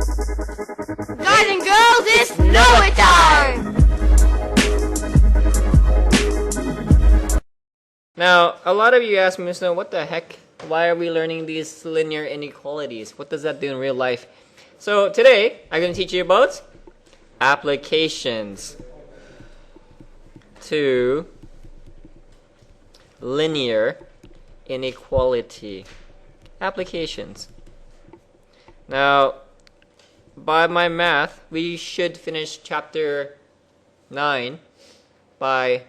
Guys and girls, it's Know It time! Now, a lot of you ask me, Snow, what the heck? Why are we learning these linear inequalities? What does that do in real life? So today, I'm going to teach you about applications to linear inequality. Applications. Now, by my math, we should finish chapter 9 by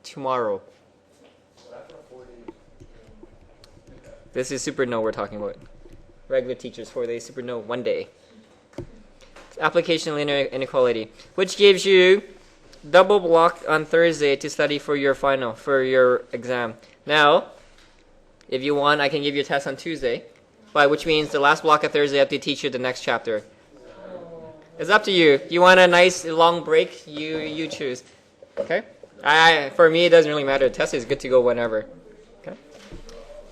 tomorrow. This is super no we're talking about. Regular teachers, 4 days, super no, 1 day. Application linear inequality, which gives you double block on Thursday to study for your final, for your exam. Now, if you want, I can give you a test on Tuesday, which means the last block of Thursday I have to teach you the next chapter. It's up to you. You want a nice long break, you choose. Okay? For me, it doesn't really matter. The test is good to go whenever. Okay?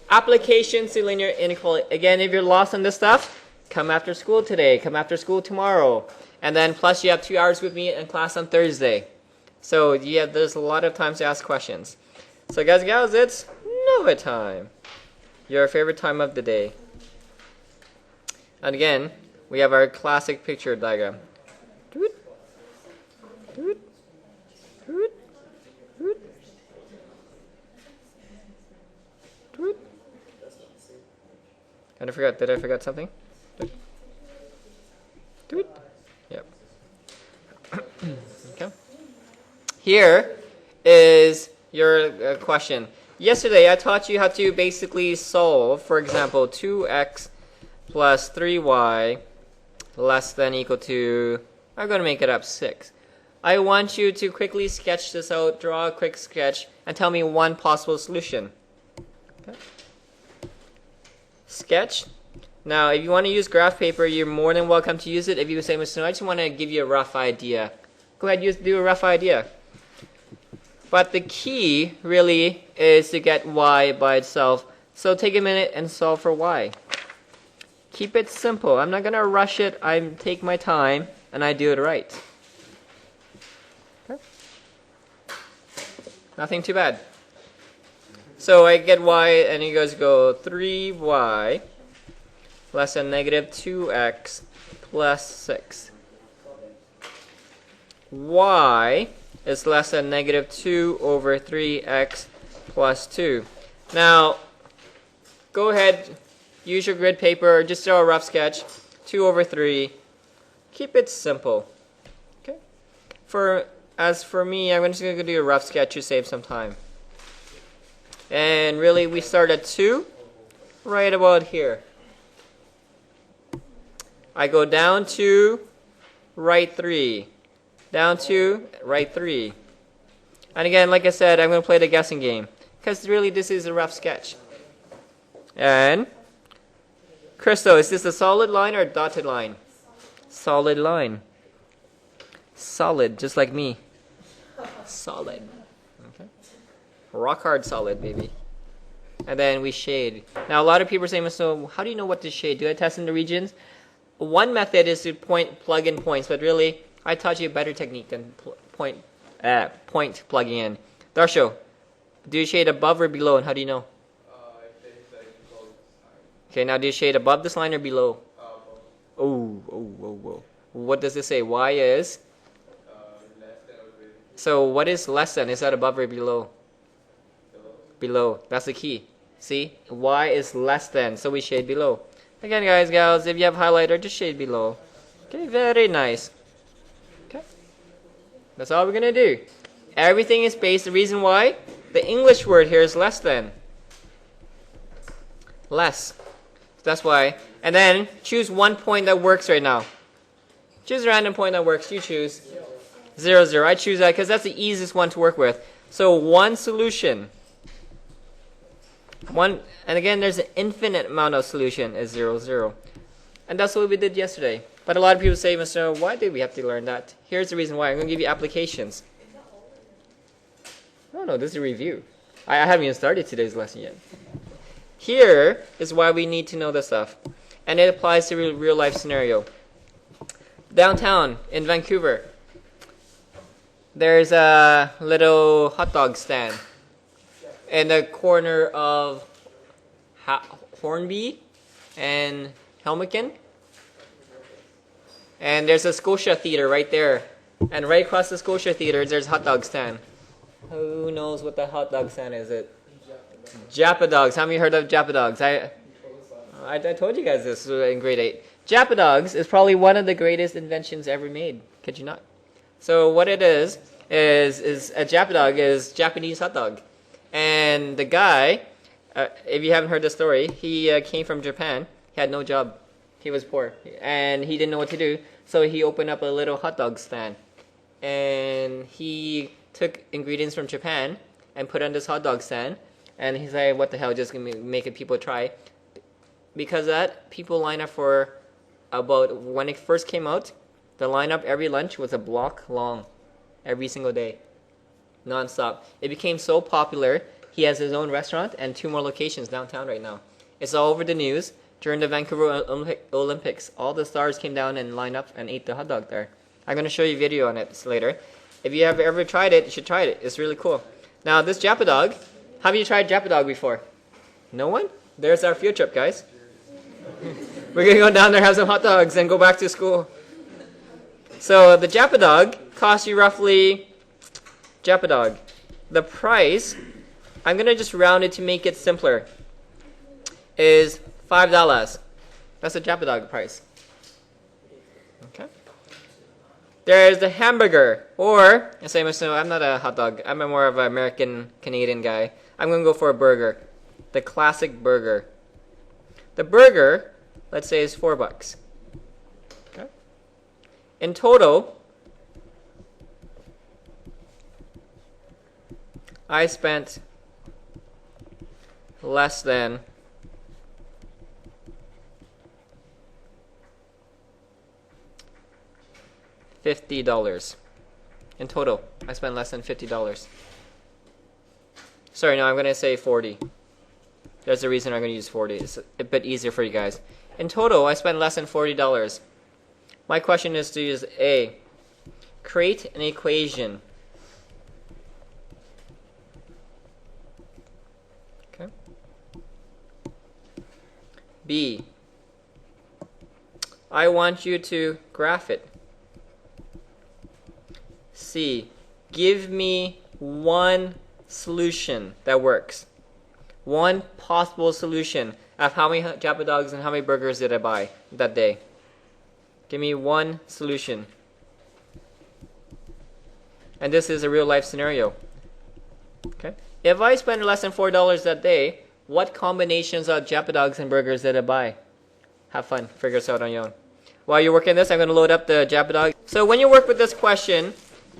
Applications to linear inequality. Again, if you're lost on this stuff, come after school today, come after school tomorrow. And then plus you have 2 hours with me in class on Thursday. So there's a lot of times to ask questions. So guys and gals, it's Know It time. Your favorite time of the day. And again, we have our classic picture diagram. Doot, doot, doot, doot, doot. Did I forget something? Doot. Doot. Yep. Okay. Here is your question. Yesterday, I taught you how to basically solve, for example, 2x plus 3y less than equal to, I'm going to make it up, 6. I want you to quickly sketch this out, draw a quick sketch, and tell me one possible solution. Okay. Sketch. Now, if you want to use graph paper, you're more than welcome to use it. If you say, Mr. No, I just want to give you a rough idea. Go ahead, do a rough idea. But the key, really, is to get y by itself. So take a minute and solve for y. Keep it simple. I'm not going to rush it. I take my time, and I do it right. Okay. Nothing too bad. So I get y, and you guys go 3y less than negative 2x plus 6. Y is less than negative 2 over 3x plus 2. Now, go ahead, use your grid paper, just draw a rough sketch. 2 over 3. Keep it simple. Okay. As for me, I'm just going to do a rough sketch to save some time. And really, we start at 2, right about here. I go down to right 3. Down to right 3. And again, like I said, I'm going to play the guessing game. Because really, this is a rough sketch. And, Crystal, is this a solid line or a dotted line? Solid line. Solid, just like me. Solid. Okay. Rock hard solid, baby. And then we shade. Now, a lot of people are saying, so how do you know what to shade? Do I test in the regions? One method is to plug in points, but really, I taught you a better technique than point plugging in. Darsho, do you shade above or below, and how do you know? Okay, now do you shade above this line or below? Oh. What does this say? Y is? So what is less than? Is that above or below? Below. That's the key. See? Y is less than, so we shade below. Again, guys, gals, if you have highlighter, just shade below. Okay, very nice. Okay. That's all we're going to do. Everything is based, the reason why, the English word here is less than. Less. That's why. And then, choose one point that works right now. Choose a random point that works. You choose. 0, 0. I choose that because that's the easiest one to work with. So, one solution. And again, there's an infinite amount of solution is 0, 0. And that's what we did yesterday. But a lot of people say, Mr. Why did we have to learn that? Here's the reason why. I'm going to give you applications. No, this is a review. I haven't even started today's lesson yet. Here is why we need to know this stuff. and it applies to real life scenario. Downtown in Vancouver, there's a little hot dog stand in the corner of Hornby and Helmicon. And there's a Scotia Theater right there. And right across the Scotia Theater, there's a hot dog stand. Who knows what the hot dog stand is? Japadogs. How many heard of Japadogs? I told you guys this in grade 8. Japadogs is probably one of the greatest inventions ever made. Could you not? So what it is a Japadog is Japanese hot dog. And the guy, if you haven't heard the story, he came from Japan. He had no job. He was poor. And he didn't know what to do. So he opened up a little hot dog stand. And he took ingredients from Japan and put on this hot dog stand. And he's like, what the hell, just gonna make it people try. Because of that, people line up for about, when it first came out, the lineup every lunch was a block long. Every single day. Non-stop. It became so popular, he has his own restaurant and 2 more locations downtown right now. It's all over the news. During the Vancouver Olympics, all the stars came down and lined up and ate the hot dog there. I'm going to show you a video on it later. If you have ever tried it, you should try it. It's really cool. Now, this Japadog, have you tried Japadog before? No one? There's our field trip, guys. We're going to go down there, have some hot dogs, and go back to school. So, the Japadog costs you roughly... Japadog. The price, I'm going to just round it to make it simpler, is $5. That's the Japadog price. Okay. There's the hamburger, or, I'm not a hot dog. I'm more of an American-Canadian guy. I'm going to go for a burger. The classic burger. The burger, let's say, is $4. Okay. In total, I spent less than $50. In total, I spent less than $50. Sorry, no, I'm going to say 40. There's a reason I'm going to use 40. It's a bit easier for you guys. In total, I spent less than $40. My question is to use A. Create an equation. Okay. B. I want you to graph it. C. Give me one solution that works. One possible solution of how many Japadogs and how many burgers did I buy that day. Give me one solution. And this is a real life scenario. Okay. If I spend less than $4 that day, what combinations of Japadogs and burgers did I buy? Have fun. Figure this out on your own. While you're working this, I'm going to load up the Japadog. So when you work with this question,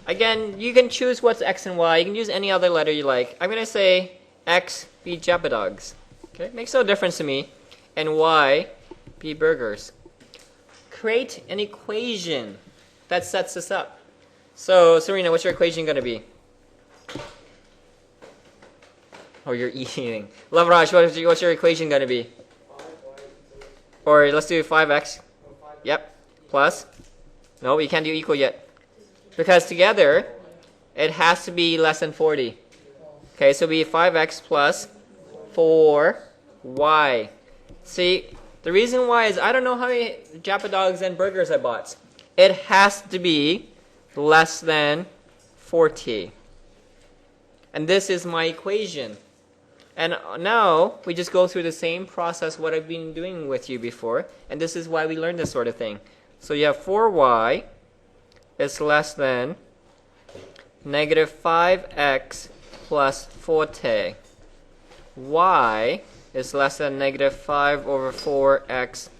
again, you can choose what's X and Y. You can use any other letter you like. I'm going to say X be Japadogs. Okay, makes no difference to me. And Y be burgers. Create an equation that sets this up. So, Serena, what's your equation going to be? Oh, you're eating. Lavraj, what's your equation going to be? Or let's do 5x. Yep. Plus? No, you can't do equal yet. Because together, it has to be less than 40. Okay, so it'll be 5x plus 4y. See, the reason why is I don't know how many Japadogs and burgers I bought. It has to be less than 40. And this is my equation. And now, we just go through the same process what I've been doing with you before. And this is why we learn this sort of thing. So you have 4y is less than negative 5x plus 40. Y is less than negative 5 over 4x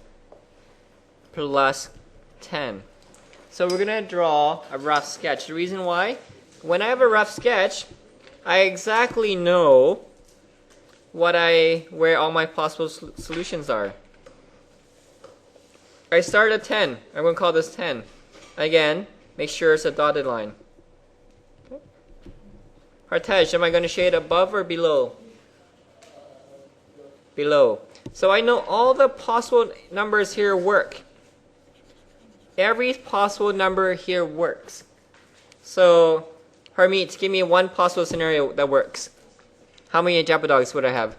plus 10. So we're going to draw a rough sketch. The reason why, when I have a rough sketch, I exactly know where all my possible solutions are. I start at 10. I'm going to call this 10. Again, make sure it's a dotted line. Okay. Hartej, am I going to shade above or below? Below. So I know all the possible numbers here work. Every possible number here works. So, Harmeet, give me one possible scenario that works. How many Japa dogs would I have?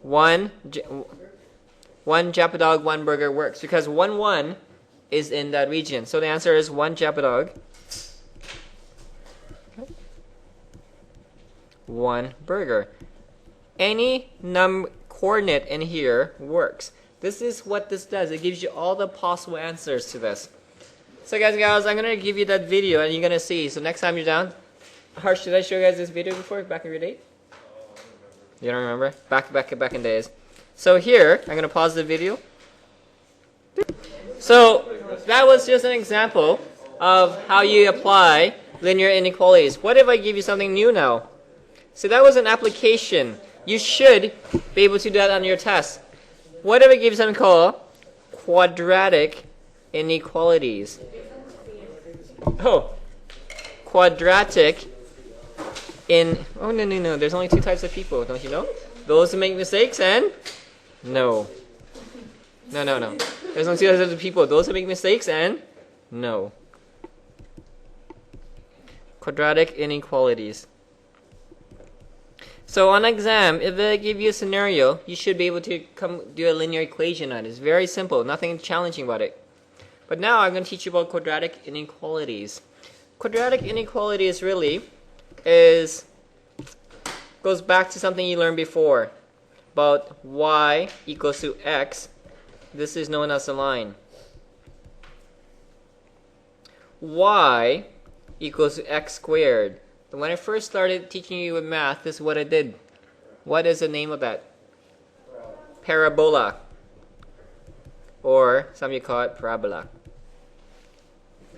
One Japa dog, one burger works because 1 is in that region. So the answer is 1 Japa dog, 1 burger. Any coordinate in here works. This is what this does. It gives you all the possible answers to this. So guys, I'm going to give you that video and you're going to see. So next time you're down, Harsh, did I show you guys this video before, back in your day? You don't remember? Back in days. So here, I'm going to pause the video. So that was just an example of how you apply linear inequalities. What if I give you something new now? So that was an application. You should be able to do that on your test. What if I give you something called quadratic inequalities? Oh, quadratic oh no, there's only 2 types of people, don't you know? Those who make mistakes and no. There's only 2 types of people, those who make mistakes and no. Quadratic inequalities. So on exam, if they give you a scenario, you should be able to come do a linear equation on it. It's very simple, nothing challenging about it. But now I'm going to teach you about quadratic inequalities. Quadratic inequalities really goes back to something you learned before about y equals to x. This is known as a line. Y equals to x squared. When I first started teaching you with math, this is what I did. What is the name of that? Parabola. Or some of you call it parabola.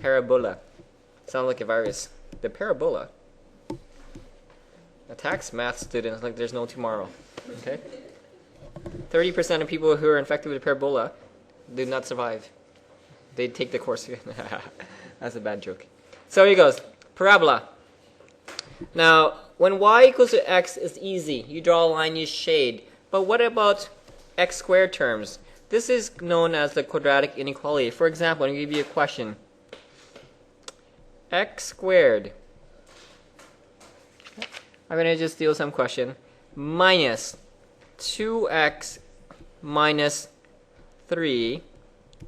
Parabola. Sounds like a virus. The parabola attacks math students like there's no tomorrow. Okay? 30% of people who are infected with parabola do not survive. They take the course. That's a bad joke. So here goes. Parabola. Now, when y equals to x, it's easy. You draw a line, you shade. But what about x squared terms? This is known as the quadratic inequality. For example, I'm going to give you a question. X squared. I'm going to just deal with some question. Minus 2x minus 3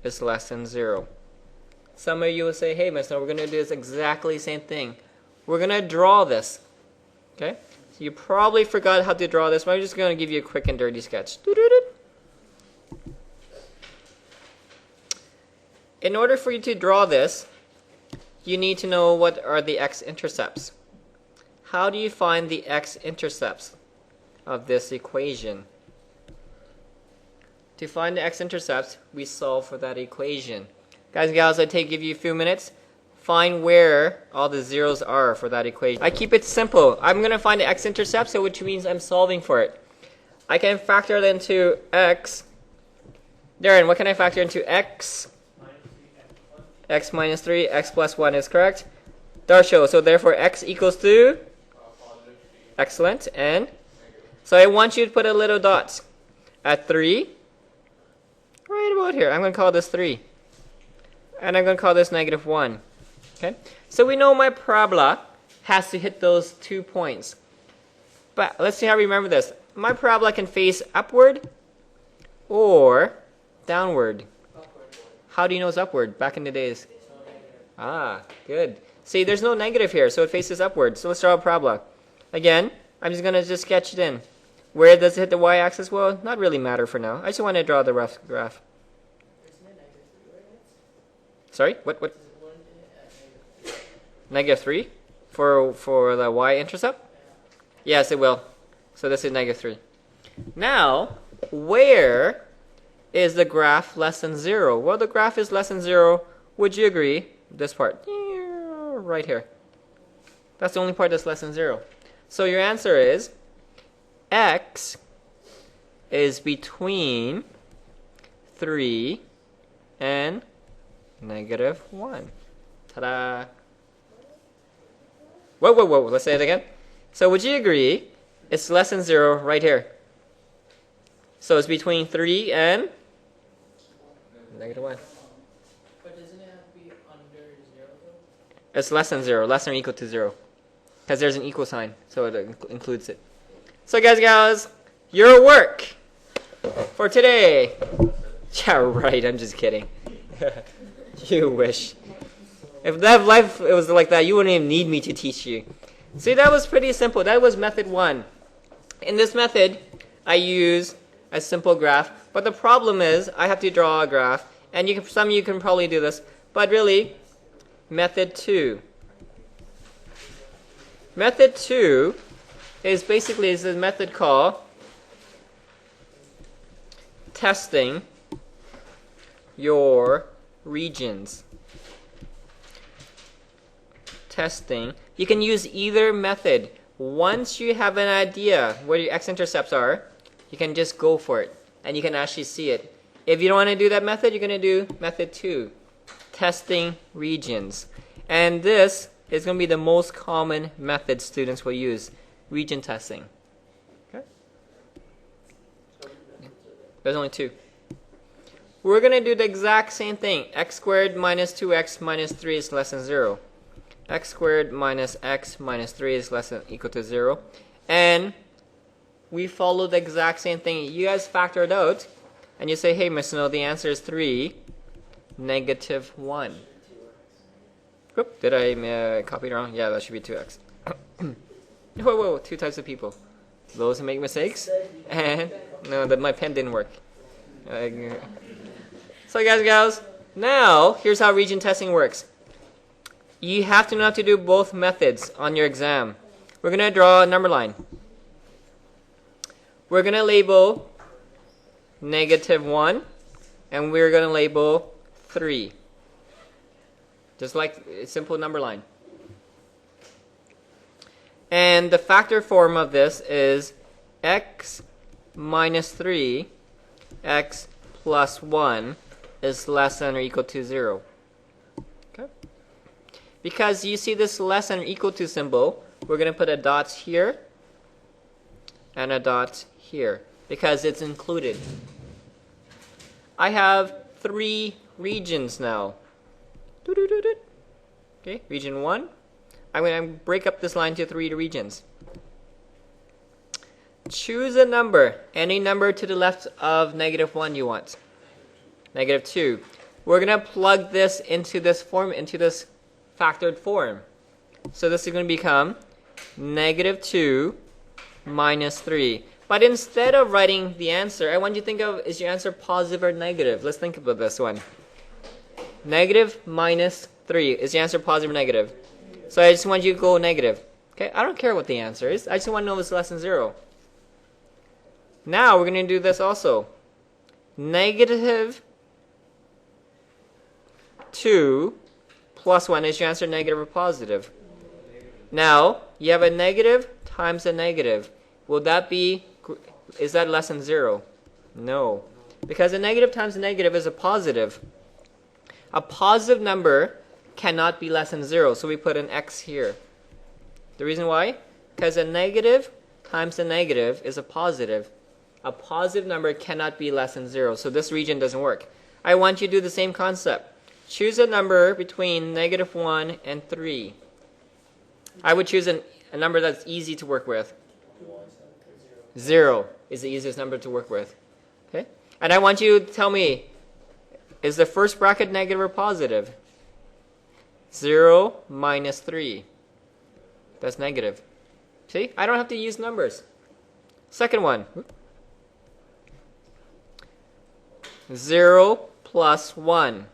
is less than 0. Some of you will say, hey, Mister, we're going to do this exactly same thing. We're going to draw this. Okay? So you probably forgot how to draw this, but I'm just going to give you a quick and dirty sketch. In order for you to draw this, you need to know what are the x-intercepts. How do you find the x-intercepts of this equation? To find the x-intercepts, we solve for that equation. Guys and gals, I give you a few minutes. Find where all the zeros are for that equation. I keep it simple. I'm going to find the x-intercept, so which means I'm solving for it. I can factor it into x. Darren, what can I factor into x? X minus 3, x plus 1 is correct. Darsho, so therefore x equals to? Excellent. And so I want you to put a little dot at 3. Right about here. I'm going to call this 3. And I'm going to call this negative 1. Okay? So we know my parabola has to hit those 2 points. But let's see how we remember this. My parabola can face upward or downward. How do you know it's upward back in the days? Ah, good. See, there's no negative here, so it faces upward. So let's draw a parabola. Again, I'm just going to just sketch it in. Where does it hit the y-axis? Well, not really matter for now. I just want to draw the rough graph. Sorry? What? Negative 3? For the y-intercept? Yes, it will. So this is negative 3. Now, where is the graph less than 0? Well, the graph is less than 0. Would you agree? This part. Right here. That's the only part that's less than 0. So your answer is x is between 3 and negative 1. Ta-da! Whoa. Let's say it again. So would you agree it's less than 0 right here? So it's between 3 and negative 1. But doesn't it have to be under 0 though? It's less than 0, less than or equal to 0. Because there's an equal sign, so it includes it. So guys, your work for today. Yeah, right, I'm just kidding. You wish. If that life it was like that, you wouldn't even need me to teach you. See, that was pretty simple. That was method 1. In this method, I use a simple graph, but the problem is I have to draw a graph, and some of you can probably do this, but really, method 2. Method 2 is basically a method called testing your regions. Testing. You can use either method. Once you have an idea where your x-intercepts are, you can just go for it, and you can actually see it. If you don't want to do that method, you're going to do method 2, testing regions. And this is going to be the most common method students will use, region testing. Okay? There's only 2. We're going to do the exact same thing. X squared minus 2x minus 3 is less than 0. X squared minus x minus 3 is less than equal to 0. And we follow the exact same thing. You guys factor it out, and you say, hey, Mr. No, the answer is 3, negative 1. Whoop, did I copy it wrong? Yeah, that should be 2x. Whoa, 2 types of people. Those who make mistakes, and no, my pen didn't work. So guys, now here's how region testing works. You have to know how to do both methods on your exam. We're going to draw a number line. We're going to label negative 1, and we're going to label 3. Just like a simple number line. And the factor form of this is x minus 3, x plus 1 is less than or equal to 0. Okay? Because you see this less than or equal to symbol, we're going to put a dot here and a dot here because it's included. I have 3 regions now. Okay, region 1. I'm going to break up this line to 3 regions. Choose a number, any number to the left of negative 1 you want. Negative 2. We're going to plug this into this form, into this factored form. So this is going to become negative 2 minus 3. But instead of writing the answer, I want you to think of, is your answer positive or negative? Let's think about this one. Negative minus 3. Is your answer positive or negative? So I just want you to go negative. Okay, I don't care what the answer is. I just want to know if it's less than 0. Now we're going to do this also. Negative 2 plus 1. Is your answer negative or positive? Now, you have a negative times a negative. Will that be, is that less than 0? No. Because a negative times a negative is a positive. A positive number cannot be less than 0, so we put an x here. The reason why? Because a negative times a negative is a positive. A positive number cannot be less than 0, so this region doesn't work. I want you to do the same concept. Choose a number between negative 1 and 3. I would choose a number that's easy to work with. 0 is the easiest number to work with. Okay? And I want you to tell me, is the first bracket negative or positive? 0 minus 3. That's negative. See? I don't have to use numbers. Second one. 0 plus 1.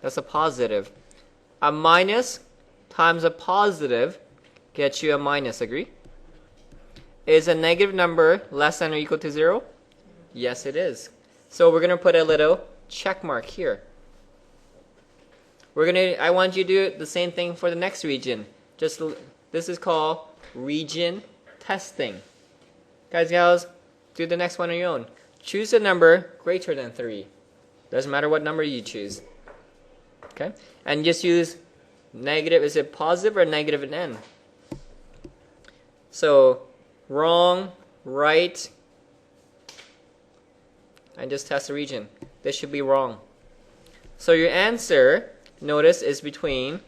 That's a positive. A minus times a positive gets you a minus. Agree? Is a negative number less than or equal to 0? Yes, it is. So we're going to put a little check mark here. I want you to do the same thing for the next region. This is called region testing. Guys, gals, do the next one on your own. Choose a number greater than 3. Doesn't matter what number you choose. Okay? And just use negative. Is it positive or negative in n? So, wrong, right, and just test the region. This should be wrong. So your answer, notice, is between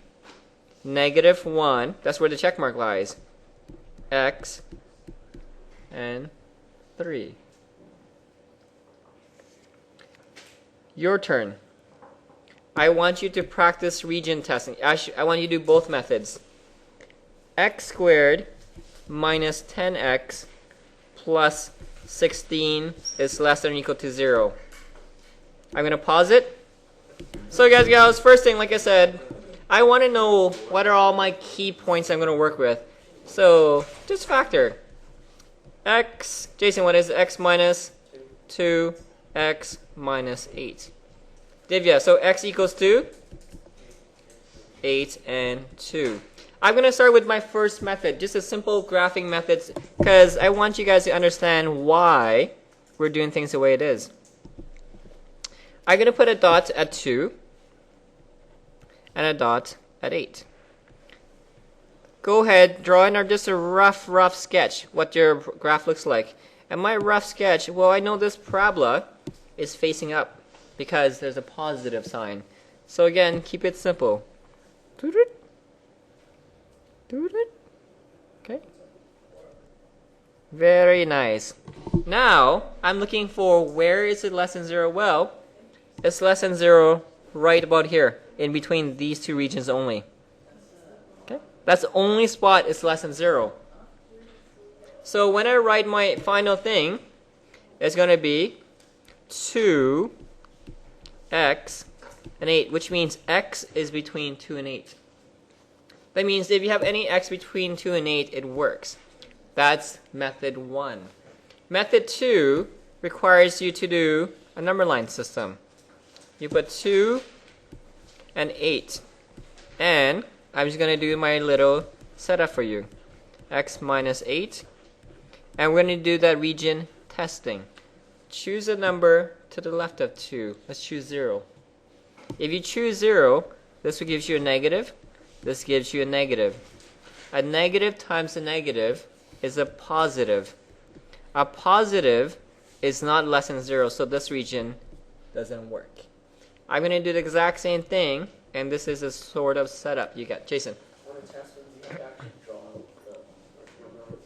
-1, that's where the check mark lies, x, and 3. Your turn. I want you to practice region testing. I want you to do both methods. X squared minus 10x plus 16 is less than or equal to 0. I'm going to pause it. So guys, gals, first thing, like I said, I want to know what are all my key points I'm going to work with. So just factor. X, Jason, what is x minus 2, x minus 8? Divya, so x equals to 8 and 2. I'm going to start with my first method, just a simple graphing method, because I want you guys to understand why we're doing things the way it is. I'm going to put a dot at 2 and a dot at 8. Go ahead, draw in just a rough sketch what your graph looks like. And my rough sketch, well, I know this parabola is facing up because there's a positive sign. So again, keep it simple. Okay. Very nice. Now, I'm looking for where is it less than 0? Well, it's less than 0 right about here, in between these two regions only. Okay? That's the only spot it's less than 0. So when I write my final thing, it's going to be 2x and 8, which means x is between 2 and 8. That means if you have any x between 2 and 8, it works. That's method 1. Method 2 requires you to do a number line system. You put 2 and 8. And I'm just going to do my little setup for you. X minus 8. And we're going to do that region testing. Choose a number to the left of 2. Let's choose 0. If you choose 0, this will give you a negative. This gives you a negative. A negative times a negative is a positive. A positive is not less than 0, so this region doesn't work. I'm going to do the exact same thing, and this is a sort of setup you get. Jason. On a test, when you have to actually draw the number.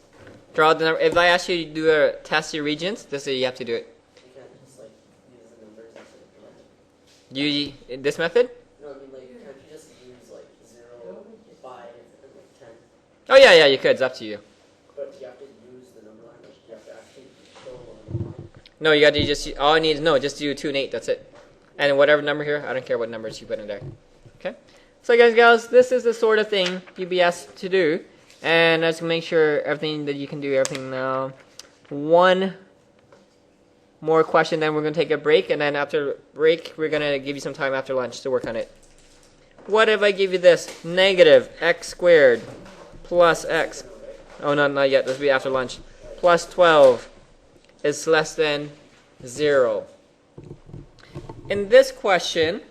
Draw the number. If I ask you to do a test your regions, this is how you have to do it. You can't just like use the numbers instead of You this method? No, I mean like can't you just use like 0, 5, and like 10? Oh yeah, you could. It's up to you. But you have to use the number line. Like you have to actually show a number line. No, you got to just all I need is just do 2 and 8. That's it. And whatever number here, I don't care what numbers you put in there. Okay. So guys, gals, this is the sort of thing you'd be asked to do, and let's make sure everything that you can do everything now. One more question, then we're going to take a break, and then after break, we're going to give you some time after lunch to work on it. What if I give you this? Negative x squared plus x. Oh, no, not yet. This will be after lunch. Plus 12 is less than 0. In this question,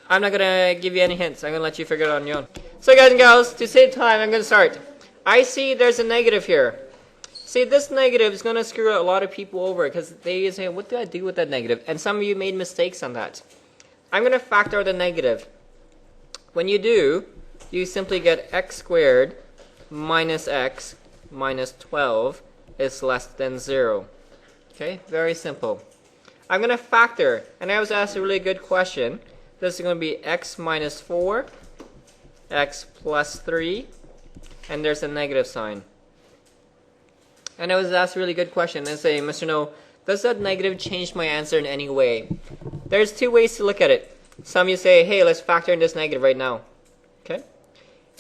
I'm not going to give you any hints. I'm going to let you figure it out on your own. So guys and gals, to save time, I'm going to start. I see there's a negative here. See, this negative is going to screw a lot of people over because they say, what do I do with that negative? And some of you made mistakes on that. I'm going to factor out the negative. When you do, you simply get x squared minus x minus 12 is less than 0. Okay, very simple. I'm going to factor, and I was asked a really good question. This is going to be x minus 4, x plus 3, and there's a negative sign. And I was asked a really good question. They say, Mr. No, does that negative change my answer in any way? There's 2 ways to look at it. Some you say, hey, let's factor in this negative right now. Okay?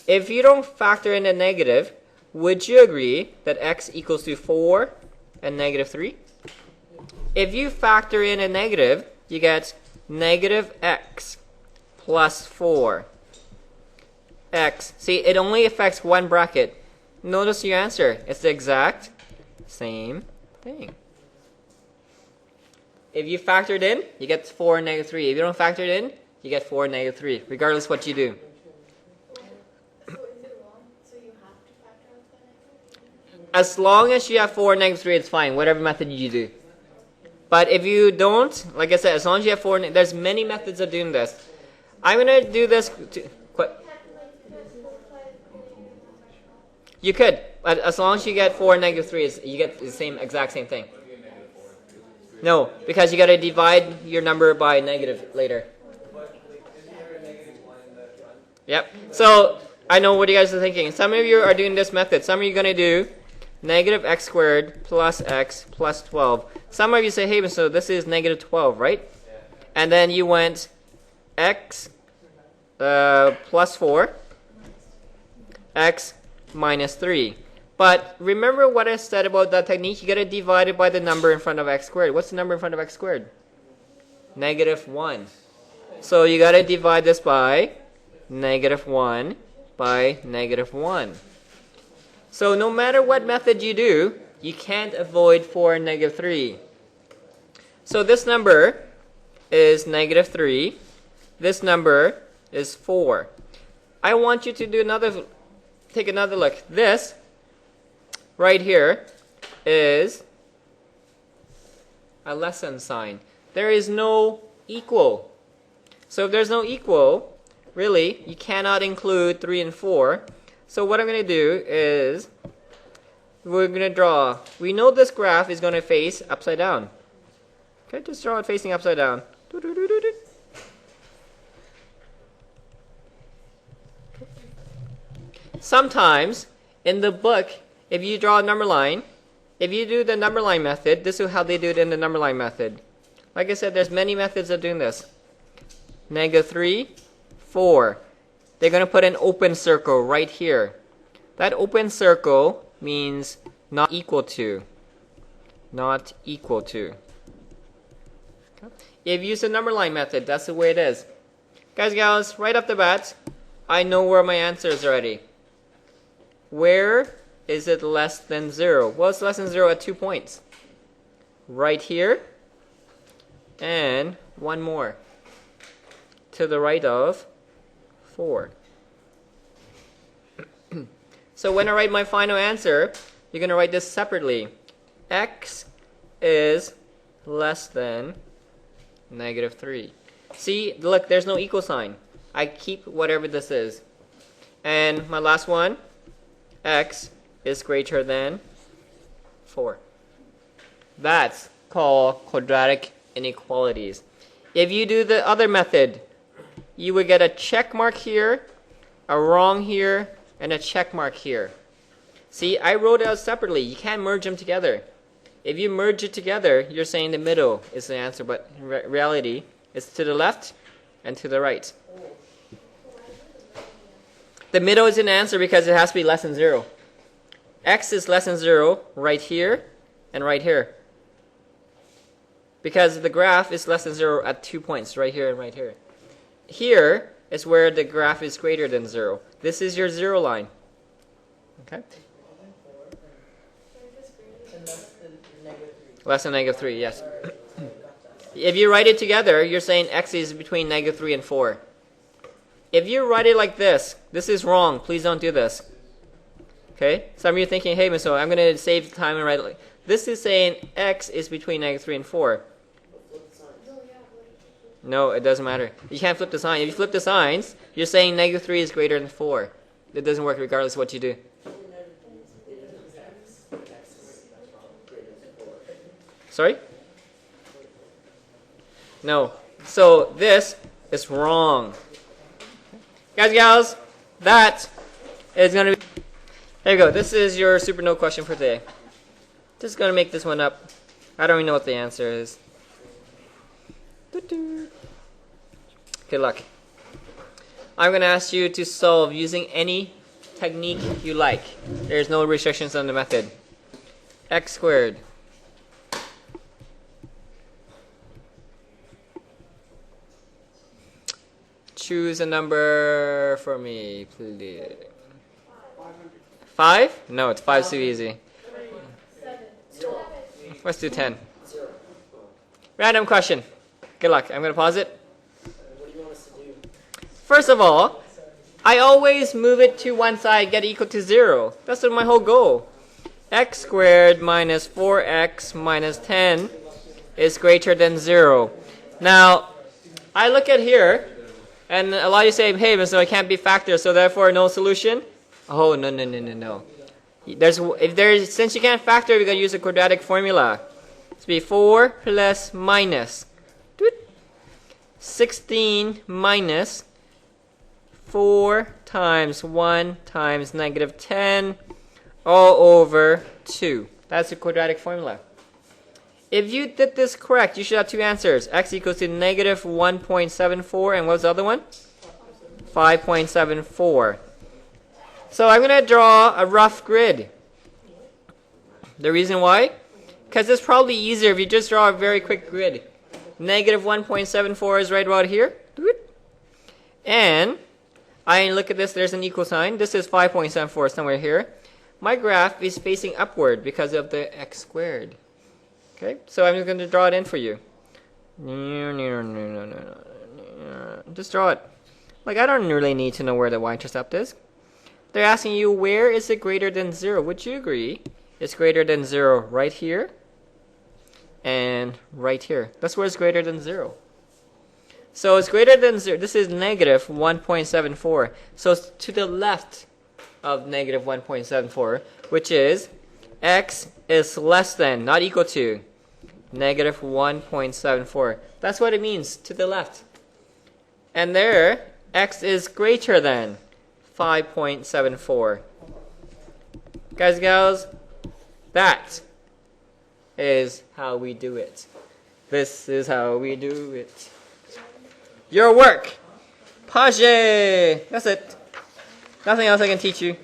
If you don't factor in a negative, would you agree that x equals to 4 and negative 3? If you factor in a negative, you get negative x plus 4. X. See, it only affects one bracket. Notice your answer. It's the exact same thing. If you factor it in, you get 4 and negative 3. If you don't factor it in, you get 4 and negative 3, regardless what you do. So is it wrong? So you have to factor out the negative? As long as you have 4 and negative 3, it's fine, whatever method you do. But if you don't, like I said, as long as you have 4, there's many methods of doing this. I'm going to do this. You could, but as long as you get 4 and -3, you get the exact same thing. No, because you got to divide your number by negative later. Yep. So I know what you guys are thinking. Some of you are doing this method. Some of you are going to do negative x squared plus x plus 12. Some of you say, hey, so this is negative 12, right? And then you went x plus 4, x minus 3. But remember what I said about that technique? You got to divide it by the number in front of x squared. What's the number in front of x squared? Negative 1. So you got to divide this by negative 1 by negative 1. So no matter what method you do, you can't avoid 4 and negative 3. So this number is negative 3. This number is 4. I want you to do take another look. This right here is a less than sign. There is no equal. So if there's no equal, really, you cannot include 3 and 4. So what I'm going to do is we're going to draw. We know this graph is going to face upside down. Okay, just draw it facing upside down. Sometimes in the book, if you draw a number line, if you do the number line method, this is how they do it in the number line method. Like I said, there's many methods of doing this. Negative 3, 4. They're going to put an open circle right here. That open circle means not equal to. Not equal to. Okay. If you use the number line method, that's the way it is. Guys, gals, right off the bat, I know where my answer is already. Where is it less than 0? Well, it's less than 0 at 2 points. Right here, and one more. To the right of 4. So when I write my final answer, you're going to write this separately. X is less than negative 3. See, look, there's no equal sign. I keep whatever this is. And my last one, x is greater than 4. That's called quadratic inequalities. If you do the other method, you would get a check mark here, a wrong here, and a check mark here. See, I wrote it out separately. You can't merge them together. If you merge it together, you're saying the middle is the answer, but in reality, it's to the left and to the right. The middle is an answer because it has to be less than 0. X is less than 0 right here and right here. Because the graph is less than 0 at 2 points, right here and right here. Here is where the graph is greater than 0. This is your 0 line. Okay? Less than negative 3, yes. If you write it together, you're saying x is between negative 3 and 4. If you write it like this is wrong. Please don't do this. Okay? Some of you are thinking, hey, so I'm going to save time and write it like this. Is saying x is between negative 3 and 4. No, it doesn't matter. You can't flip the sign. If you flip the signs, you're saying negative 3 is greater than 4. It doesn't work regardless of what you do. Sorry? No. So this is wrong. Guys, gals, that is going to be... There you go. This is your super no question for today. Just going to make this one up. I don't even know what the answer is. Good luck. I'm going to ask you to solve using any technique you like. There's no restrictions on the method. X squared. Choose a number for me, please. 5? No, it's 5's too easy. Let's do 10. Random question. Good luck. I'm going to pause it. What do you want us to do? First of all, I always move it to one side, get it equal to 0. That's my whole goal. X squared minus 4x minus 10 is greater than 0. Now, I look at here, and a lot of you say, hey, Mr. it can't be factored, so therefore no solution. Oh, no. Since you can't factor, we're going to use a quadratic formula. It's be 4 plus minus 16 minus 4 times 1 times negative 10 all over 2. That's the quadratic formula. If you did this correct, you should have two answers. X equals to negative 1.74, and what was the other one? 5.74. So I'm going to draw a rough grid. The reason why? Because it's probably easier if you just draw a very quick grid. Negative 1.74 is right about here. And I look at this, there's an equal sign. This is 5.74 somewhere here. My graph is facing upward because of the x squared. Okay, so I'm just going to draw it in for you. Just draw it. Like, I don't really need to know where the y-intercept is. They're asking you, where is it greater than 0? Would you agree it's greater than 0 right here and right here? That's where it's greater than 0. So it's greater than 0. This is negative 1.74. So it's to the left of negative 1.74, which is x is less than, not equal to, negative 1.74. That's what it means, to the left. And there, x is greater than 5.74. Guys and gals, that is how we do it. This is how we do it. Your work. Page. That's it. Nothing else I can teach you.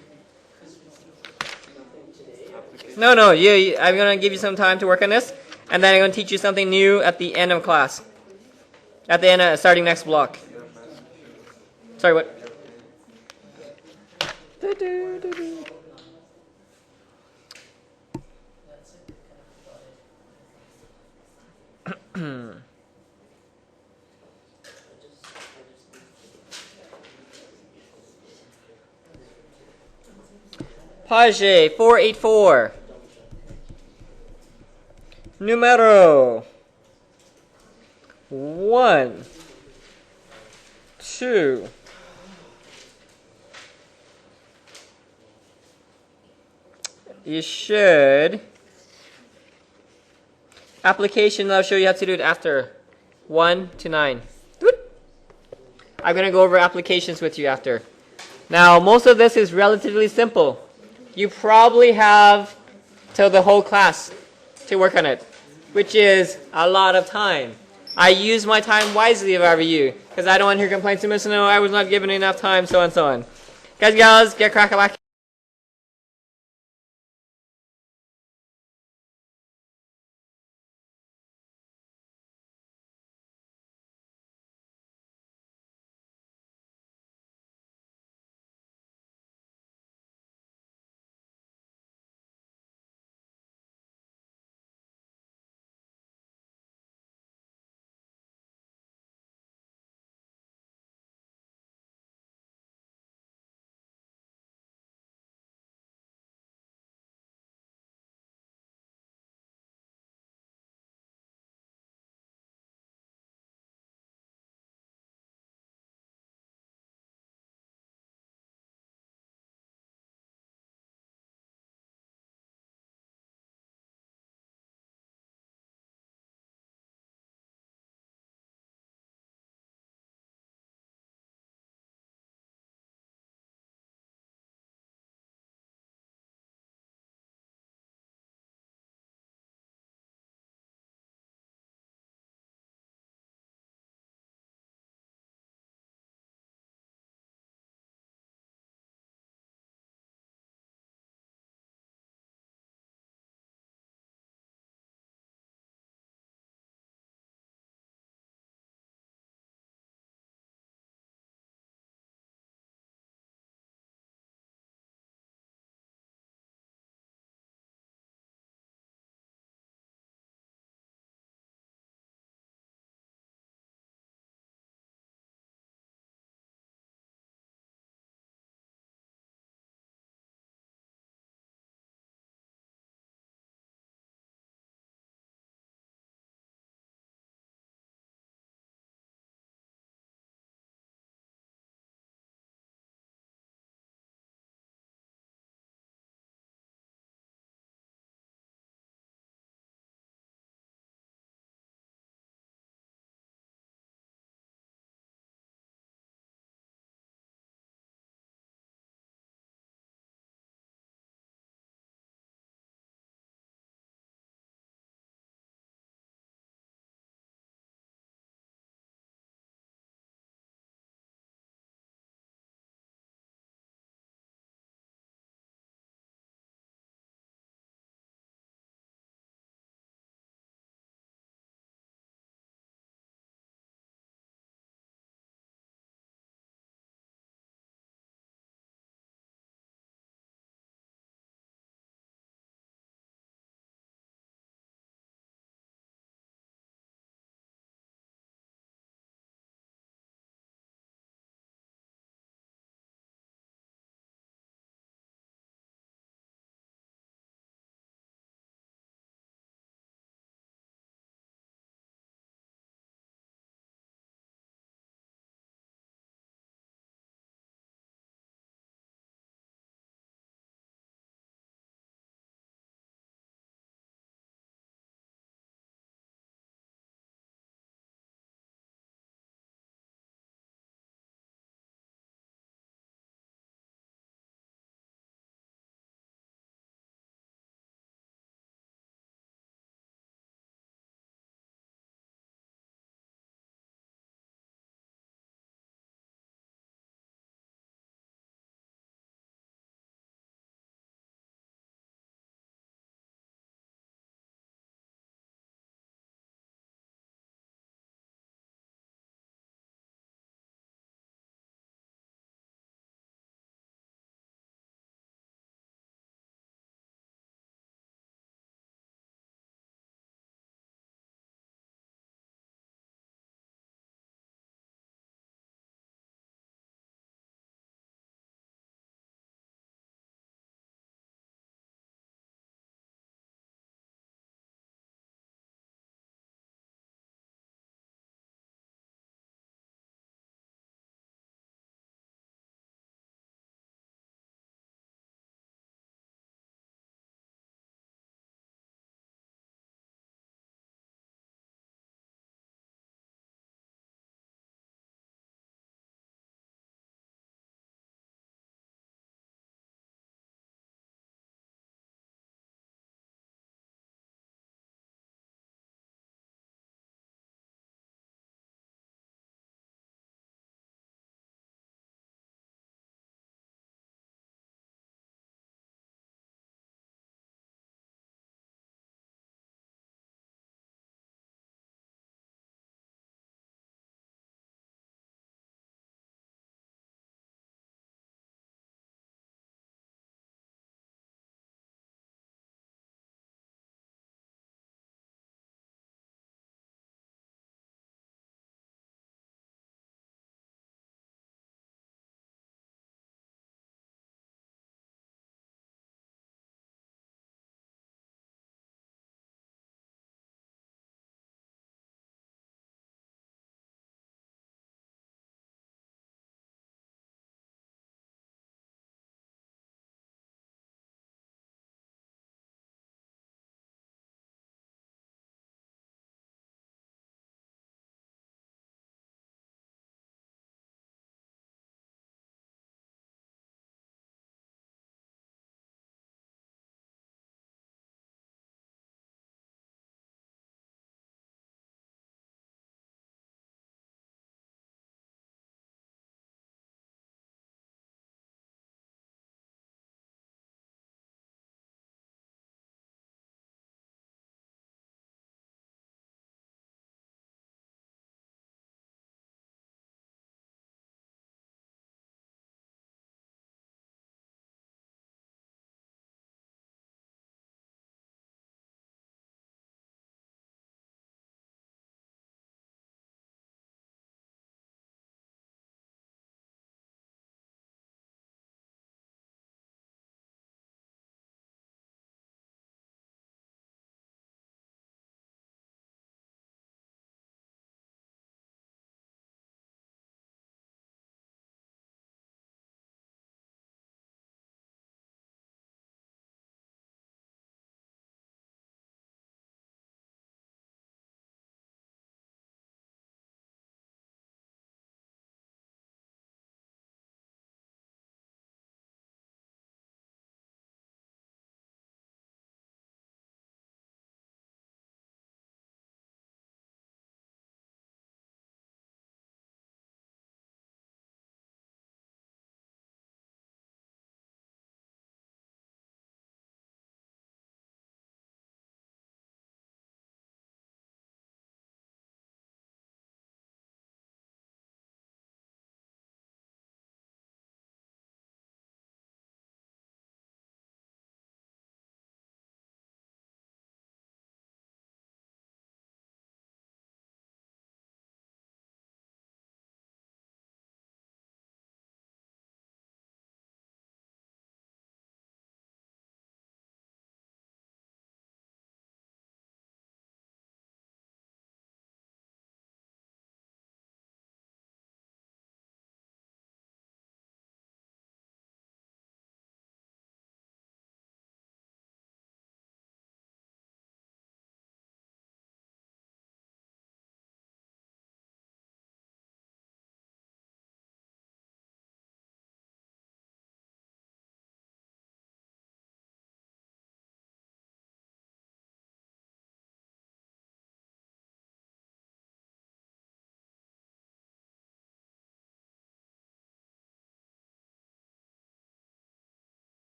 No, I'm going to give you some time to work on this, and then I'm going to teach you something new at the end of class. At the end of starting next block. Sorry, what? Page 484. Numero 1, 2, you should. Application, I'll show you how to do it after 1 to 9. I'm going to go over applications with you after. Now, most of this is relatively simple. You probably have till the whole class to work on it, which is a lot of time. I use my time wisely if I were you, because I don't want to hear complaints to Mr. No, I was not given enough time, so on and so on. Guys and gals, get crack-a-lack.